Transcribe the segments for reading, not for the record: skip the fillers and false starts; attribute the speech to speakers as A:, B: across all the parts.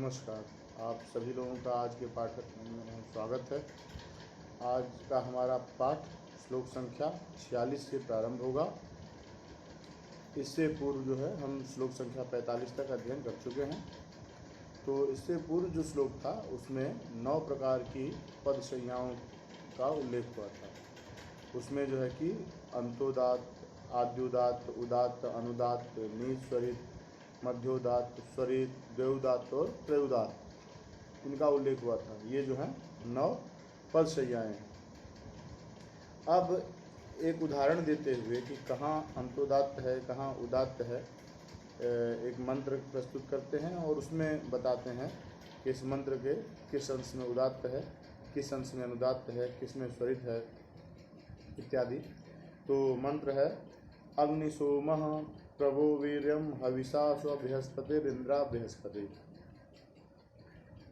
A: नमस्कार। आप सभी लोगों का आज के पाठ में स्वागत है। आज का हमारा पाठ श्लोक संख्या 46 से प्रारंभ होगा। इससे पूर्व जो है हम श्लोक संख्या 45 तक अध्ययन कर चुके हैं। तो इससे पूर्व जो श्लोक था उसमें 9 प्रकार की पद संज्ञाओं का उल्लेख हुआ था। उसमें जो है कि अंतोदात, आद्योदात, उदात्त, अनुदात्त, निस्वरित, मध्योदात्त, स्वरित, द्वयोदात्त और त्रयोदात्त, इनका उल्लेख हुआ था। ये जो है 9 पद संज्ञाएँ हैं। अब एक उदाहरण देते हुए कि कहाँ अंतोदात्त है, कहाँ उदात्त है, एक मंत्र प्रस्तुत करते हैं और उसमें बताते हैं कि इस मंत्र के किस अंश में उदात्त है, किस अंश में अनुदात्त है, किस में स्वरित है इत्यादि। तो मंत्र है अग्निशोमः प्रभो वीर्यम हविषा स्व बृहस्पतिरिंद्रा बृहस्पति।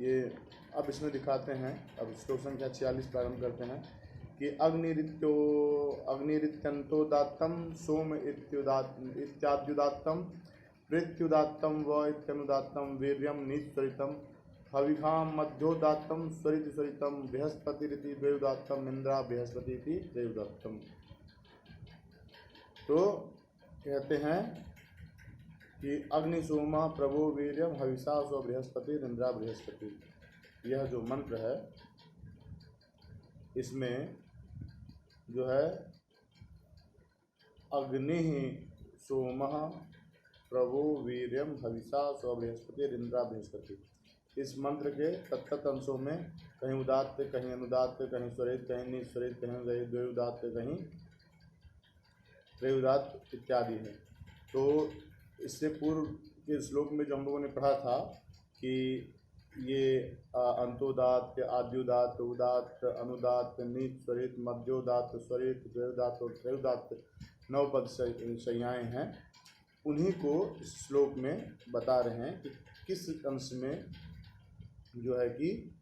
A: ये अब इसमें दिखाते हैं। अब श्लोक संख्या 46 प्रारंभ करते हैं कि अग्निरित्यन्तोदात्तं सोम इत्याद्युदात्तं प्रेत्युदात्तं व इत्यनुदात्तं वीर्यं निस्वरितं हविषां मध्योदात्तं स्वरितं बृहस्पतिरिति द्वयोदात्तं इंद्रा बृहस्पति त्रयोदात्तं। तो कहते हैं कि अग्निशोमा प्रभो वीर्यम हविषा स्व बृहस्पतिरिंद्रा बृहस्पति। यह जो मंत्र है इसमें जो है अग्नि सोमः प्रभो वीर्यम हविषा स्व बृहस्पतिरिंद्रा बृहस्पति। इस मंत्र के तत्त अंशों में कहीं उदात्त, कहीं अनुदात्त, कहीं स्वरित, कहीं निस्वरित, कहीं द्वयोदात्त, कहीं त्रयोदात्त इत्यादि है। तो इससे पूर्व के श्लोक में जो हम लोगों ने पढ़ा था कि ये अंतोदात्त, आद्योदात्त, उदात्त, अनुदात्त, निस्वरित, मध्योदात्त, स्वरित, द्वयोदात्त और त्रयोदात्त 9 पद संज्ञाएँ हैं। उन्हीं को इस श्लोक में बता रहे हैं कि किस अंश में जो है कि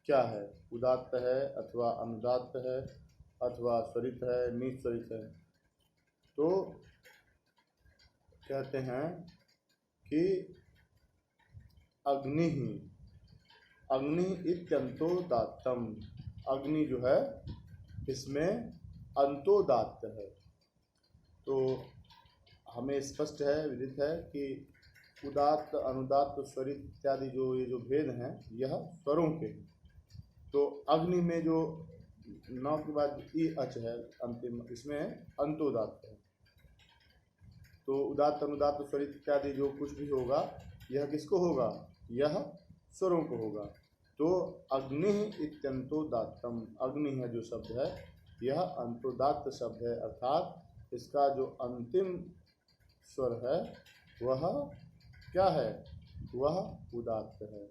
A: क्या है, उदात्त है अथवा अनुदात्त है अथवा स्वरित है, निस्वरित है। तो कहते हैं कि अग्नि इत्यंतोदात्तम। अग्नि जो है इसमें अंतोदात्त है। तो हमें स्पष्ट है, विदित है कि उदात्त, अनुदात्त, स्वरित इत्यादि ये जो भेद हैं यह स्वरों के हैं। तो अग्नि में जो 9 के बाद ई अच है अंतिम, इसमें अंतोदात्त है। तो उदात्त, अनुदात्त, स्वरित इत्यादि जो कुछ भी होगा यह किसको होगा? यह स्वरों को होगा। तो अग्नि इत्यंतोदात्तम, अग्नि है जो शब्द है यह अंतोदात्त शब्द है, अर्थात इसका जो अंतिम स्वर है वह क्या है? वह उदात्त है।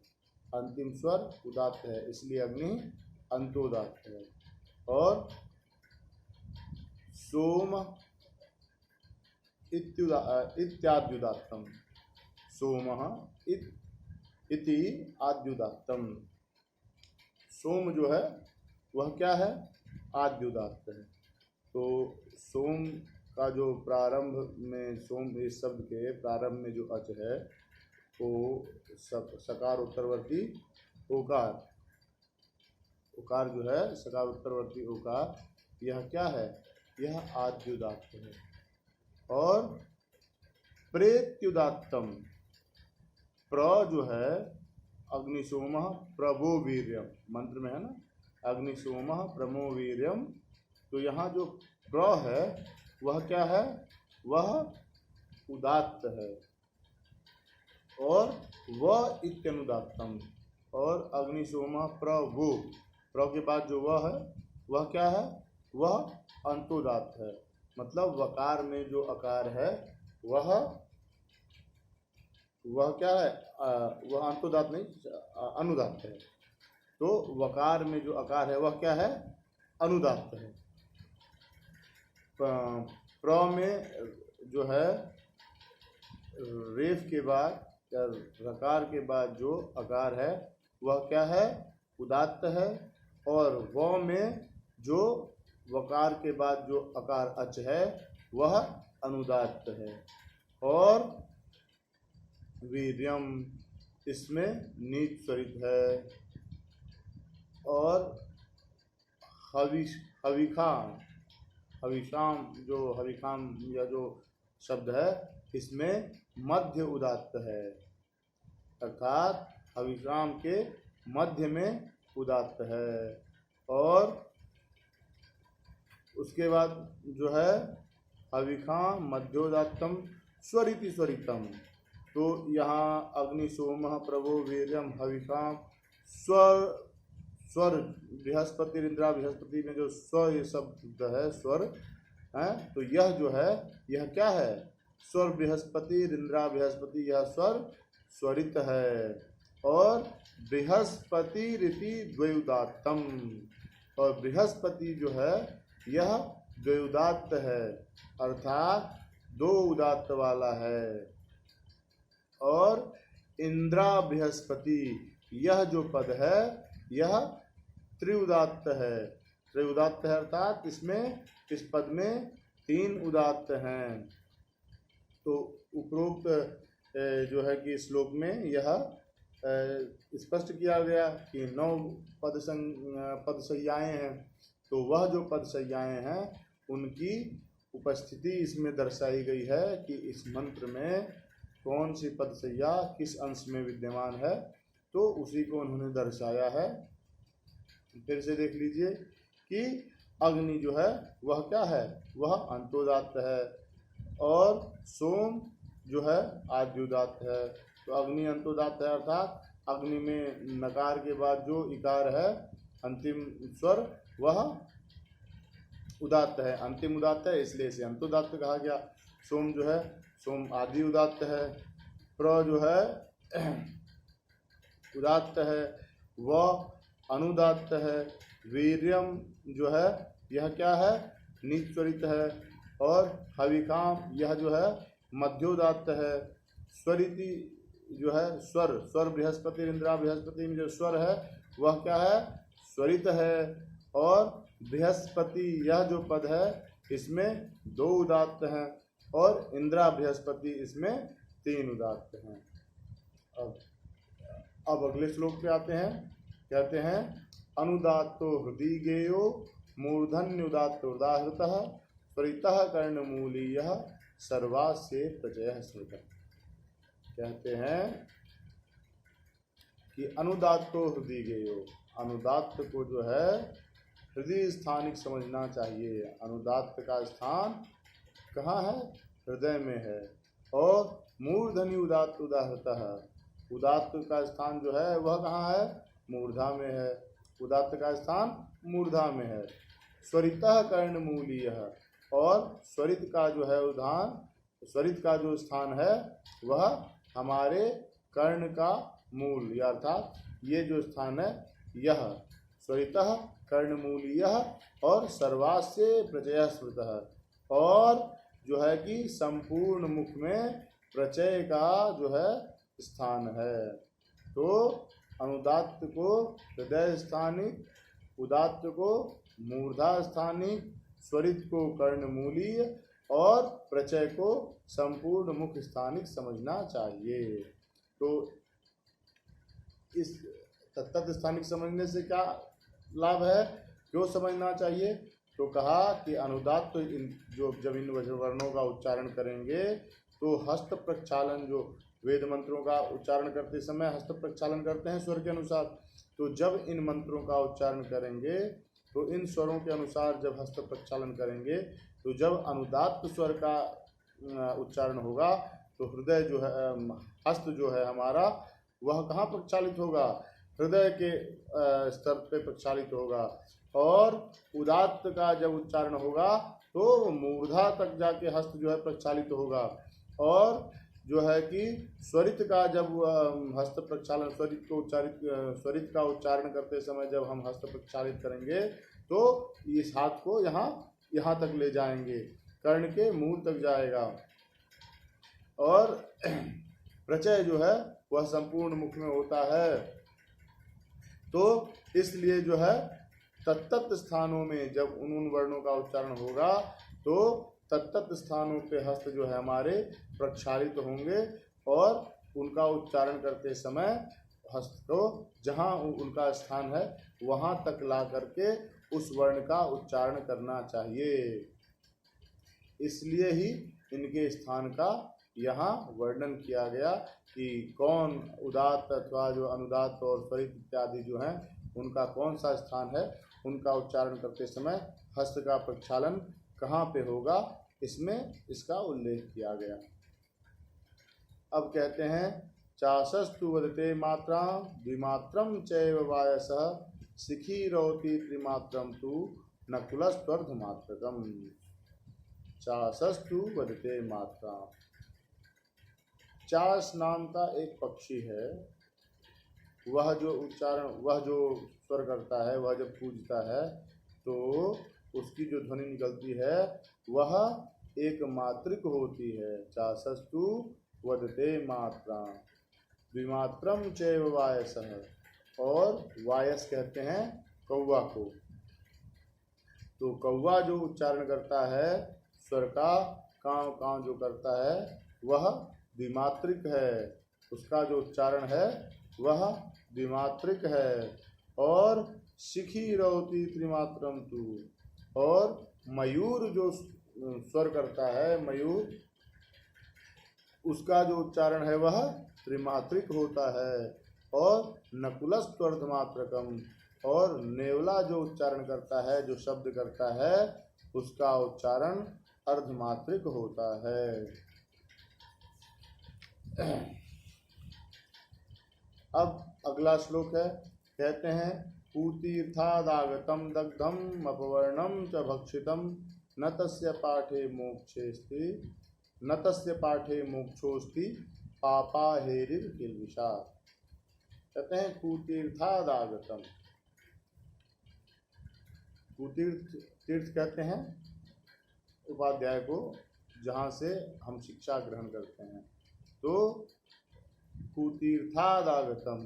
A: अंतिम स्वर उदात्त है, इसलिए अग्नि अंतोदात्त है। और सोम इत्याद्युदात्तम, सोमः इति आद्युदात्तम। सोम जो है वह क्या है? आद्युदात्त है। तो सोम का जो प्रारंभ में, सोम इस शब्द के प्रारंभ में जो अच है वो सकार उत्तरवर्ती ओकार, उकार जो है सकार उत्तरवर्ती ओकार, यह क्या है? यह आद्युदात्त है। और प्रेत्युदात्तम, प्र जो है अग्निशोमः प्रभो वीर्यम, मंत्र में है ना, अग्निशोमः प्रमो वीर्यम। तो यहाँ जो प्र है वह क्या है? वह उदात्त है। और वह इत्यनुदात्तम, और अग्निशोमः प्रभो, प्र के बाद जो वह है वह क्या है? वह अंतोदात्त है। मतलब वकार में जो अकार है वह क्या है? वह अंतोदात्त नहीं, अनुदात्त है। तो वकार में जो अकार है वह क्या है? अनुदात्त है। प्र में जो है रेफ के बाद या रकार के बाद जो अकार है वह क्या है? उदात्त है। और व में जो वकार के बाद जो अकार अच है वह अनुदात्त है। और वीर्यम इसमें नीच स्वरित है। और हविखाम, हविषाम जो हविखाम या जो शब्द है इसमें मध्य उदात्त है, अर्थात हविषाम के मध्य में उदात्त है। और उसके बाद जो है हविखाम मध्योदात्तम स्वरिति स्वरितम, तो यहाँ अग्नि सोम प्रभो वीर्यम हविखाम स्वर बृहस्पति इंद्रा, बृहस्पति में जो स्वर ये शब्द है स्वर है, तो यह जो है यह क्या है, स्वर बृहस्पति इंद्रा बृहस्पति, यह स्वर स्वरित है। और बृहस्पति रीति द्वयुदात्तम, और बृहस्पति जो है यह द्वयुदात्त है, अर्थात दो उदात्त वाला है। और इंद्रा बृहस्पति यह जो पद है यह त्रिउदात्त है, त्रिउदात्त है अर्थात इसमें इस पद में तीन उदात्त हैं। तो उपरोक्त जो है कि श्लोक में यह स्पष्ट किया गया कि 9 पद संज्ञाएं हैं, तो वह जो पद संज्ञाएं हैं उनकी उपस्थिति इसमें दर्शाई गई है कि इस मंत्र में कौन सी पद संज्ञा किस अंश में विद्यमान है, तो उसी को उन्होंने दर्शाया है। फिर से देख लीजिए कि अग्नि जो है वह क्या है, वह अंतोदात्त है, और सोम जो है आद्युदात्त है। तो अग्नि अंतोदात्त है अर्थात अग्नि में नकार के बाद जो इकार है अंतिम स्वर वह उदात्त है, अंतिम उदात्त है, इसलिए इसे अंतोदात्त कहा गया। सोम जो है सोम आदि उदात्त है, प्र जो है उदात्त है, व अनुदात्त है, वीर्यम जो है यह क्या है, नीच स्वरित है, और हविकाम यह जो है मध्योदात्त है। स्वरिति जो है स्वर बृहस्पति इंद्रा बृहस्पति में जो स्वर है वह क्या है, स्वरित है। और बृहस्पति यह जो पद है इसमें दो उदात्त हैं, और इंद्रा बृहस्पति इसमें तीन उदात्त हैं। अब अगले श्लोक पे आते हैं, कहते हैं अनुदात्तो हृदय गेयो मूर्धन्युदात्त उदाहृतः स्वरितः कर्णमूलीयः सर्वास्य प्रचयः स्मृतः। कहते हैं कि अनुदात्तो हृदय गेयो, अनुदात्त को जो है हृदय स्थानिक समझना चाहिए। अनुदात्त का स्थान कहाँ है, हृदय में है। और मूर्धनि उदात्त उदाहृतः, उदात्त का स्थान जो है वह कहाँ है, मूर्धा में है, उदात्त का स्थान मूर्धा में है। स्वरितः कर्णमूलीयः, और स्वरित का जो है उदान, स्वरित का जो स्थान है वह हमारे कर्ण का मूल, या अर्थात ये जो स्थान है यह स्वरितः कर्णमूलीयः और सर्वास्य प्रचयः स्मृतः, और जो है कि संपूर्ण मुख में प्रचय का जो है स्थान है। तो अनुदात्त को हृदय स्थानिक, उदात्त को मूर्धा स्थानिक, स्वरित को कर्णमूलीय और प्रचय को संपूर्ण मुख स्थानिक समझना चाहिए। तो इस तत्त स्थानिक समझने से क्या लाभ है, क्यों समझना चाहिए, तो कहा कि अनुदात्त जो जब इन वर्णों का उच्चारण करेंगे तो हस्त प्रक्षालन, जो वेद मंत्रों का उच्चारण करते समय हस्त प्रक्षालन करते हैं स्वर के अनुसार, तो जब इन मंत्रों का उच्चारण करेंगे तो इन स्वरों के अनुसार जब हस्त प्रक्षालन करेंगे तो जब अनुदात्त स्वर का उच्चारण होगा तो हृदय जो है, हस्त जो है हमारा वह कहाँ प्रक्षालित होगा, हृदय के स्तर पे प्रक्षालित होगा। और उदात्त का जब उच्चारण होगा तो मूर्धा तक जाके हस्त जो है प्रक्षालित होगा। और जो है कि स्वरित का जब हस्त प्रक्षालन, स्वरित का उच्चारण करते समय जब हम हस्त प्रक्षालित करेंगे तो इस हाथ को यहाँ तक ले जाएंगे, कर्ण के मूल तक जाएगा। और प्रचय जो है वह संपूर्ण मुख में होता है। तो इसलिए जो है तत्त स्थानों में जब उन वर्णों का उच्चारण होगा तो तत्त स्थानों पे हस्त जो है हमारे प्रक्षालित होंगे, और उनका उच्चारण करते समय हस्त को जहाँ उनका स्थान है वहाँ तक ला करके उस वर्ण का उच्चारण करना चाहिए। इसलिए ही इनके स्थान का यहाँ वर्णन किया गया कि कौन उदात्त अथवा जो अनुदात्त और स्वरित इत्यादि जो हैं उनका कौन सा स्थान है, उनका उच्चारण करते समय हस्त का प्रक्षालन कहाँ पे होगा, इसमें इसका उल्लेख किया गया। अब कहते हैं चाशस्तु वदते मात्रा द्विमात्रम चैव वायसः शिखी रौति त्रिमात्रम तु नकुलस्त्वर्धमात्रकम्। चाशस्तु वदते मात्रा, चाश नाम का एक पक्षी है, वह जो उच्चारण, वह जो स्वर करता है, वह जब पूजता है तो उसकी जो ध्वनि निकलती है वह एक मात्रिक होती है। चाशस्तु वदते मात्रा द्विमात्रम चैव वायसः, और वायस कहते हैं कौवा को। तो कौवा जो उच्चारण करता है स्वर का, काँव काँव जो करता है वह द्विमात्रिक है, उसका जो उच्चारण है वह द्विमात्रिक है। और शिखी रौति त्रिमात्रम तु, और मयूर जो स्वर करता है, मयूर, उसका जो उच्चारण है वह त्रिमात्रिक होता है। और नकुलस्त्वर्धमात्रकम, और नेवला जो उच्चारण करता है, जो शब्द करता है, उसका उच्चारण अर्धमात्रिक होता है। अब अगला श्लोक है, कहते हैं पूतीर्थादागतम दग्धम अपवर्णम च भक्षितम न तस्य पाठे मोक्षेस्ति, न तस्य पाठे मोक्षोस्ति पापा हेरिर किल्बिषात्। कहते हैं कुतीर्थादागतम, कुतीर्थ, तीर्थ कहते हैं उपाध्याय को जहाँ से हम शिक्षा ग्रहण करते हैं। तो कुतीर्थादागतम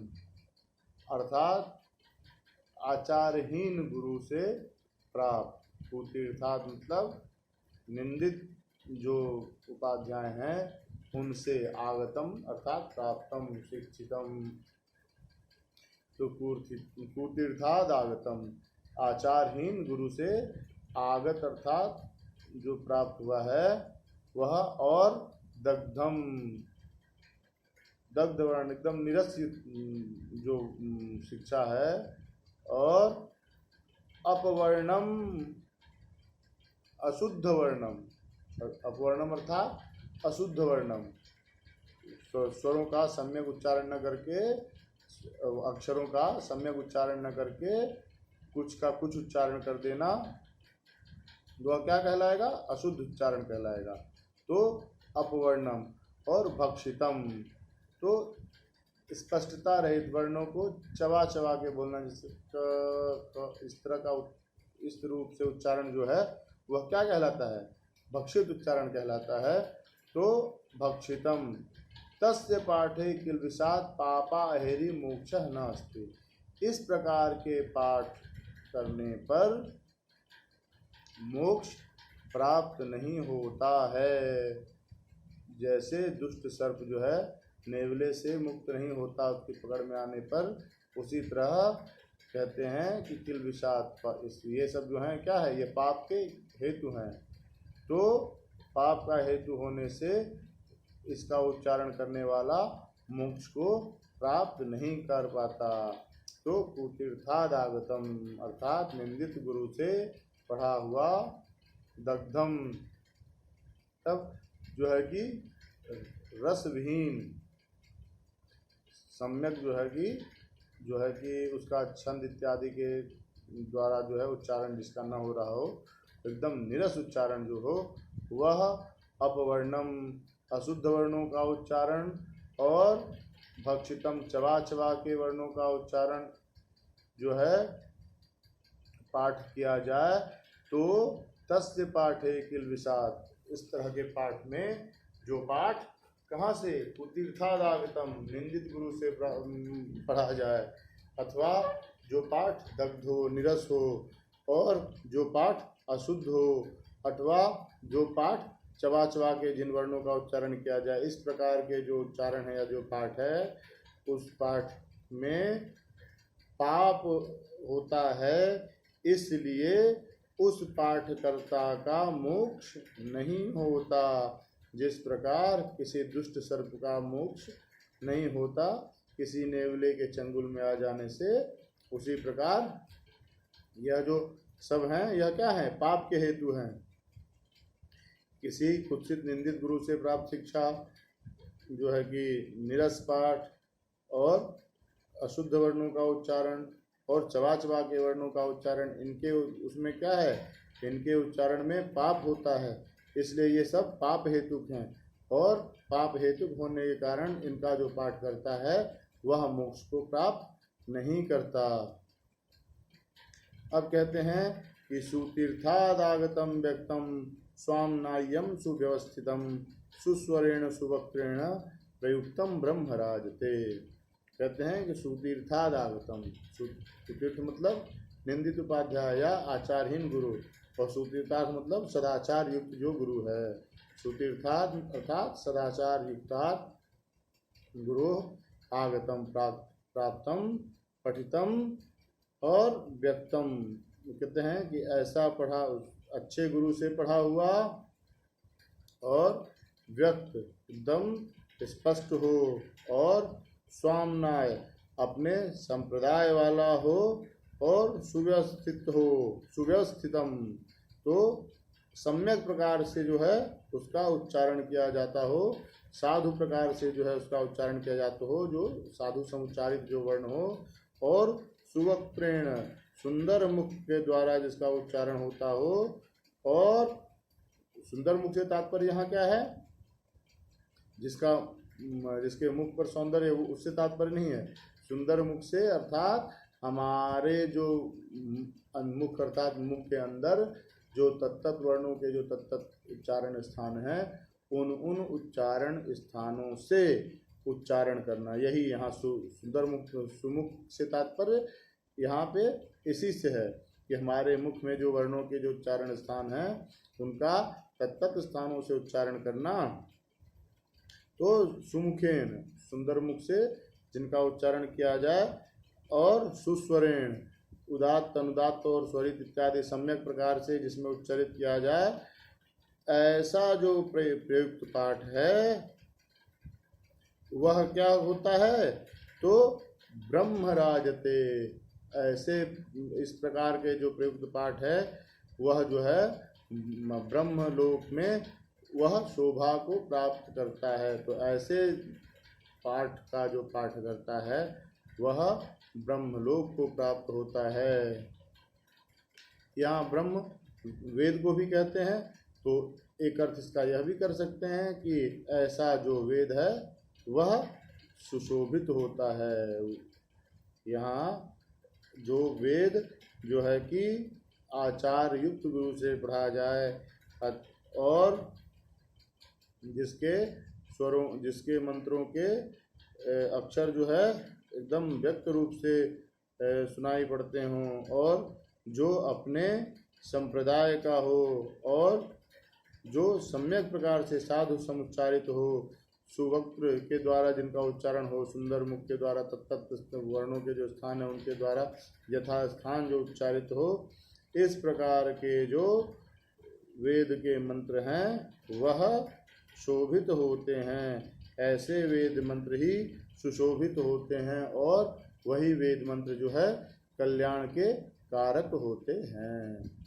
A: अर्थात आचारहीन गुरु से प्राप्त। कुतीर्थाद मतलब निंदित जो उपाध्याय हैं उनसे, आगतम अर्थात प्राप्तम शिक्षितम। तो कुतीर्थाद आगतम, आचारहीन गुरु से आगत अर्थात जो प्राप्त हुआ है वह, और दग्धम, दग्ध वर्ण एकदम निरस्य जो शिक्षा है, और अपवर्णम अशुद्ध वर्णम, अपवर्णम अर्थात अशुद्ध वर्णम, स्वरों का सम्यक उच्चारण न करके, अक्षरों का सम्यक उच्चारण न करके कुछ का कुछ उच्चारण कर देना, वह क्या कहलाएगा, अशुद्ध उच्चारण कहलाएगा। तो अपवर्णम, और भक्षितम, तो स्पष्टता रहित वर्णों को चबा चबा के बोलना, जिससे इस तरह का इस रूप से उच्चारण जो है वह क्या कहलाता है, भक्षित उच्चारण कहलाता है। तो भक्षितम तस्य पाठे किल्बिषात् पापा अहेरि मोक्षः न अस्ति। इस प्रकार के पाठ करने पर मोक्ष प्राप्त नहीं होता है। जैसे दुष्ट सर्प जो है नेवले से मुक्त नहीं होता उसकी पकड़ में आने पर, उसी तरह कहते हैं कि किल्बिषात्, ये सब जो हैं क्या है, ये पाप के हेतु हैं। तो पाप का हेतु होने से इसका उच्चारण करने वाला मोक्ष को प्राप्त नहीं कर पाता। तो कुतीर्थादागतम अर्थात निंदित गुरु से पढ़ा हुआ, दग्धम तब जो है कि रसविहीन, सम्यक जो है कि उसका छंद इत्यादि के द्वारा जो है उच्चारण जिसका न हो रहा हो, एकदम निरस उच्चारण जो हो, वह अपवर्णम अशुद्ध वर्णों का उच्चारण, और भक्षितम चबा चबा के वर्णों का उच्चारण जो है पाठ किया जाए, तो तस्य पाठे किल्बिषात्, इस तरह के पाठ में जो पाठ कहाँ से, कुतीर्थादागतम निंदित गुरु से पढ़ा जाए, अथवा जो पाठ दग्ध हो, निरस हो, और जो पाठ अशुद्ध हो, अथवा जो पाठ चबा चबा के जिन वर्णों का उच्चारण किया जाए, इस प्रकार के जो उच्चारण है या जो पाठ है, उस पाठ में पाप होता है, इसलिए उस पाठकर्ता का मोक्ष नहीं होता। जिस प्रकार किसी दुष्ट सर्प का मोक्ष नहीं होता किसी नेवले के चंगुल में आ जाने से, उसी प्रकार यह जो सब हैं यह क्या है, पाप के हेतु हैं। किसी कुत्सित निंदित गुरु से प्राप्त शिक्षा जो है कि निरस पाठ और अशुद्ध वर्णों का उच्चारण और चबा चबा के वर्णों का उच्चारण, इनके उसमें क्या है, इनके उच्चारण में पाप होता है, इसलिए ये सब पाप हेतुक हैं। और पाप हेतुक होने के कारण इनका जो पाठ करता है वह मोक्ष को प्राप्त नहीं करता। अब कहते हैं कि सुतीर्थादागतम व्यक्तम स्वामनायम सुव्यवस्थितम सुस्वरेण सुवक्त्रेण प्रयुक्तम ब्रह्मराजते। कहते हैं कि सुतीर्थादागतम, सुतीर्थ मतलब निंदित उपाध्याय या आचारहीन गुरु, और सुतीर्थार्थ मतलब सदाचार युक्त जो गुरु है। सुतीर्थार्थ अर्थात सदाचार युक्तात् गुरु आगतम प्राप्तम पठितम और व्यक्तम। कहते हैं कि ऐसा पढ़ा, अच्छे गुरु से पढ़ा हुआ और व्यक्त एकदम स्पष्ट हो, और स्वामनाय अपने संप्रदाय वाला हो, और सुव्यवस्थित हो, सुव्यवस्थितम तो सम्यक प्रकार से जो है उसका उच्चारण किया जाता हो, साधु प्रकार से जो है उसका उच्चारण किया जाता हो, जो साधु समुच्चारित जो वर्ण हो, और सुवक्त्रेण सुंदर मुख के द्वारा जिसका उच्चारण होता हो। और सुंदर मुख से तात्पर्य यहाँ क्या है, जिसके मुख पर सौंदर्य है, उससे तात्पर्य नहीं है। सुंदर मुख से अर्थात हमारे जो मुख अर्थात मुख के अंदर जो तत्त वर्णों के जो तत्त उच्चारण स्थान है, उन उच्चारण स्थानों से उच्चारण करना, यही यहाँ सुंदर मुख सुमुख से तात्पर्य यहाँ पे इसी से है कि हमारे मुख में जो वर्णों के जो उच्चारण स्थान है उनका तत्त स्थानों से उच्चारण करना। तो सुमुखेन सुंदर मुख से जिनका उच्चारण किया जाए, और सुस्वरेण उदात्त अनुदात्त और स्वरित इत्यादि सम्यक प्रकार से जिसमें उच्चारित किया जाए, ऐसा जो प्रयुक्त पाठ है वह क्या होता है, तो ब्रह्मराजते। ऐसे इस प्रकार के जो प्रयुक्त पाठ है वह जो है ब्रह्मलोक में वह शोभा को प्राप्त करता है। तो ऐसे पाठ का जो पाठ करता है वह ब्रह्मलोक को प्राप्त होता है। यहाँ ब्रह्म वेद को भी कहते हैं, तो एक अर्थ इसका यह भी कर सकते हैं कि ऐसा जो वेद है वह सुशोभित होता है। यहाँ जो वेद जो है कि आचार युक्त गुरु से पढ़ा जाए, और जिसके स्वरों जिसके मंत्रों के अक्षर जो है एकदम व्यक्त रूप से सुनाई पड़ते हों, और जो अपने संप्रदाय का हो, और जो सम्यक प्रकार से साधु समुच्चारित हो, सुवक्त्र के द्वारा जिनका उच्चारण हो, सुंदर मुख के द्वारा तत्त वर्णों के जो स्थान है उनके द्वारा यथा स्थान जो उच्चारित हो, इस प्रकार के जो वेद के मंत्र हैं वह शोभित होते हैं। ऐसे वेद मंत्र ही सुशोभित होते हैं, और वही वेद मंत्र जो है कल्याण के कारक होते हैं।